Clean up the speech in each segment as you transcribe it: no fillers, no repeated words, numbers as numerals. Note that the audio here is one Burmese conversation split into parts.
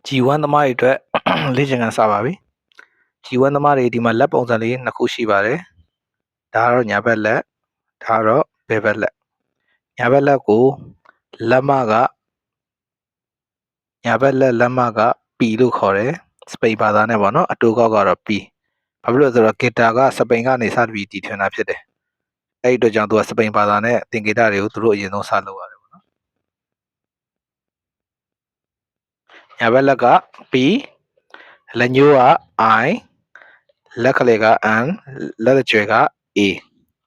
G1 သမားတွေအတွက်လေ့ကျင့်ခန်းစပါပြီ G1 သမားတွေဒီမှာလက်ပုံစံလေးနှစ်ခုရှိပါတယ်ဒါကတော့ညာဘက်လက်ဒါကတော့ဘယ်ဘက်လက်ညာဘက်လက်ကိုလက်မကညာဘက်လက်လက်မက P လို့ခေါ်တယ်စပိန်ဘာသာနဲ့ပေါ့နော်အတူကောက်ကတော့ P ဘာဖြစ်လို့လဲဆိုတော့ဂီတာကစပိန်ကနေစပြီးတီထွင်တာဖြစ်တယ်အဲ့ဒီအတွက်ကြောင့်သူကစပိန်ဘာသာနဲ့သင်္ကေတတွေကိုသူတို့အရင်ဆုံးစလုပ်ရတယ်ပေါ့နော်ညာဘက်လက်က P လက်ညှိုးက I လက်ကလေးက N လက်ကြွယ်က A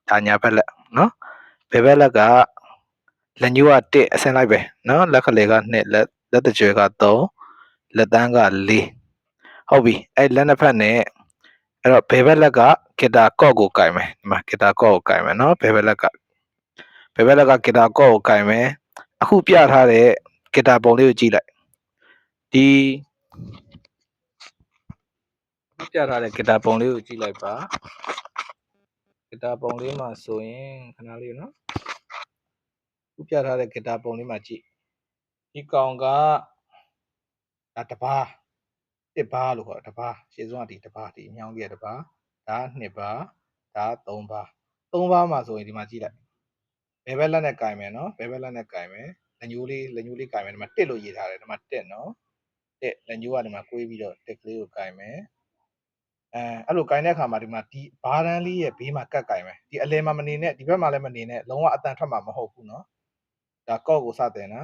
ဒါညာဘက်လက်နော်ဘယ်ဘက်လက်ကလက်ညှိုးက1အဆင့်လိုက်ပဲနော်လက်ကလေးက2လက်ကြွယ်က3လက်သန်းက4ဟုတ်ပြီအဲ့လက်နှစ်ဖက်နဲ့အဲ့တော့ဘယ်ဘက်လက်ကဂီတာကော့ကိုကင်မယ်ဒီမှာဂီတာကော့ကိုကင်မယ်နော်ဘယ်ဘက်လက်ကဂီတာကော့ကိုကင်မယ်အခုပြထားတဲ့ဂီတာပုံလေးကိုကြည့်လိုက်ဒီပြထားတဲ့ဂီတာပုံလေးကိုကြည့်လိုက်ပါဂီတာပုံလေးမှာဆိုရင်ခဏလေးနော်ခုပြထားတဲ့ဂီတာပုံလေးမှာကြည့်ဒီကောင်ကဒါတပါးတစ်ပါးလို့ခေါ်တာတပါးရှေ့ဆုံးကဒီတပါးဒီအမြောင်းကြီးရဲ့တပါးဒါ2ပါးဒါ3ပါး3ပါးမှာဆိုရင်ဒီမှာကြည့်လိုက်ဘယ်ဘက်လက်နဲ့ကင်မယ်နော်ဘယ်ဘက်လက်နဲ့ကင်မယ်လက်ညှိုးလေးကင်မယ်ဒီမှာ1လို့ရေးထားတယ်ဒီမှာ1နော်1လက်ညှိုးကဒီမှာကွေးပြီးတော့1ကလေးကိုကင်မယ်အဲ့လိုကင်တဲ့အခါမှာဒီမှာဒီဘားတန်းလေးရဲ့ဘေးမှာကတ်ကင်မယ်ဒီအလယ်မှာမနေနဲ့ဒီဘက်မှာလည်းမနေနဲ့လုံးဝအတန်ထွက်မှာမဟုတ်ဘူးနော်ဒါကော့ကိုစတင်တာ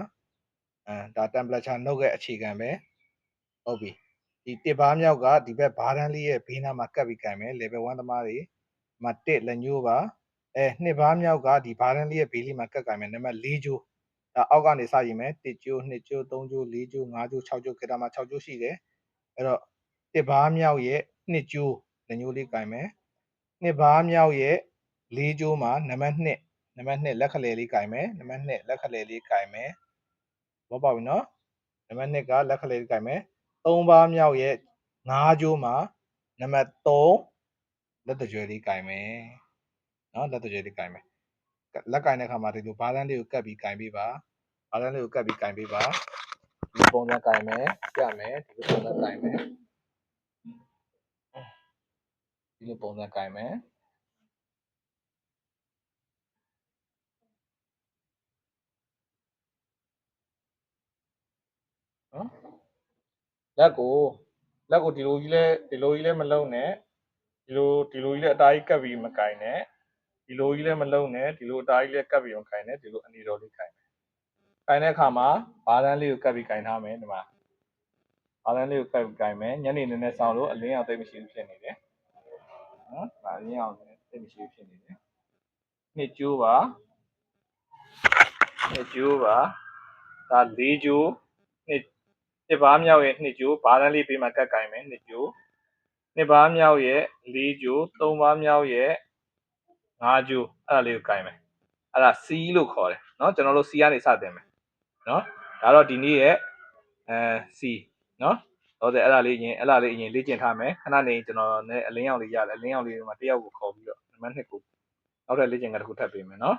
ဒါ temperature နှုတ်ရဲ့အခြေခံပဲဟုတ်ပြီဒီတစ်ပါးမြောက်ကဒီဘက်ဘားတန်းလေးရဲ့ဘေးနားမှာကတ်ပြီးကင်မယ် level 1သမားတွေဒီမှာ1လက်ညှိုးပါနှစ်ပါးမြောက်ကဒီဘားတန်းလေးရဲ့ဘေးလေးမှာကတ်ကင်မယ်နံပါတ်4ကျိုးဒါအောက်ကနေစရင်မယ်1ကျိုး2ကျိုး3ကျိုး4ကျိုး5ကျိုး6ကျိုးဂီတာမှာ6ကျိုးရှိတယ်အဲ့တော့တစ်ပါးမြောက်ရဲ့2ကျိုးလက်ညှိုးလေးကင်မယ်နှစ်ပါးမြောက်ရဲ့4ကျိုးမှာနံပါတ်2လက်ခလယ်လေးကင်မယ်နံပါတ်2လက်ခလယ်လေးကင်မယ်ဘောပေါက်ပြီနော်နံပါတ်2ကလက်ခလယ်လေးကင်မယ်3ပါးမြောက်ရဲ့5ကျိုးမှာနံပါတ်3လက်တကြွယ်လေးကင်မယ်နော်လက်တကြွယ်လေးကင်မယ်လက်ကင်တဲ့အခါမှာဒီလိုဘားတန်းလေးကိုကတ်ပြီးကင်ပေးပါဘားတန်းလေးကိုကတ်ပြီးကင်ပေးပါဒီပုံစံကင်မယ်ပြမယ်ဒီလိုပုံစံကင်မယ်ဒီလိုပုံစံကင်မယ်နော်လက်ကိုဒီလိုကြီးလဲမလုံးနဲ့ဒီလိုကြီးလဲအသားကြီးကပ်ပြီးမကင်နဲ့ဒီလိုကြီးလဲမလုံးနဲ့ဒီလိုအသားကြီးလဲကပ်ပြီးမကင်နဲ့ဒီလိုအနေတော်လေးကင်မယ်ကင်တဲ့အခါမှာဘားတန်းလေးကိုကပ်ပြီးကင်ထားမယ်ဒီမှာဘားတန်းလေးကိုကပ်ပြီးကင်မယ်ညနေနည်းနည်းဆောင်လို့အလင်းအောင်သိပ်မရှိဘူးဖြစ်နေတယ်နော်ဒါအလင်းအောင်သိပ်မရှိဘူးဖြစ်နေတယ်နှစ်ကျိုးပါဒါ4ကျိုးနှစ်ပါးမြောက်ရဲ့2ကျိုးဘားတန်းလေးပေးမှကတ်ကင်မယ်2ကျိုးနှစ်ပါးမြောက်ရဲ့4ကျိုး3ပါးမြောက်ရဲ့5ကျိုးအဲ့ဒါလေးကိုကင်မယ်အဲ့ဒါ C လို့ခေါ်တယ်เนาะကျွန်တော်တို့ C ကနေစတင်မယ်เนาะဒါတော့ဒီနေ့ရဲ့C เนาะဟုတ်တယ်အဲ့ဒါလေးအရင်လေ့ကျင့်ထားမယ်ခဏနေကျွန်တော်နဲ့အလင်းရောင်လေးရတယ်အလင်းရောင်လေးမှာတယောက်ကိုခေါ်ပြီးတော့နံပါတ်2ကိုနောက်ထပ်လေ့ကျင့်ခန်းတစ်ခုထပ်ပေးမယ်เนาะ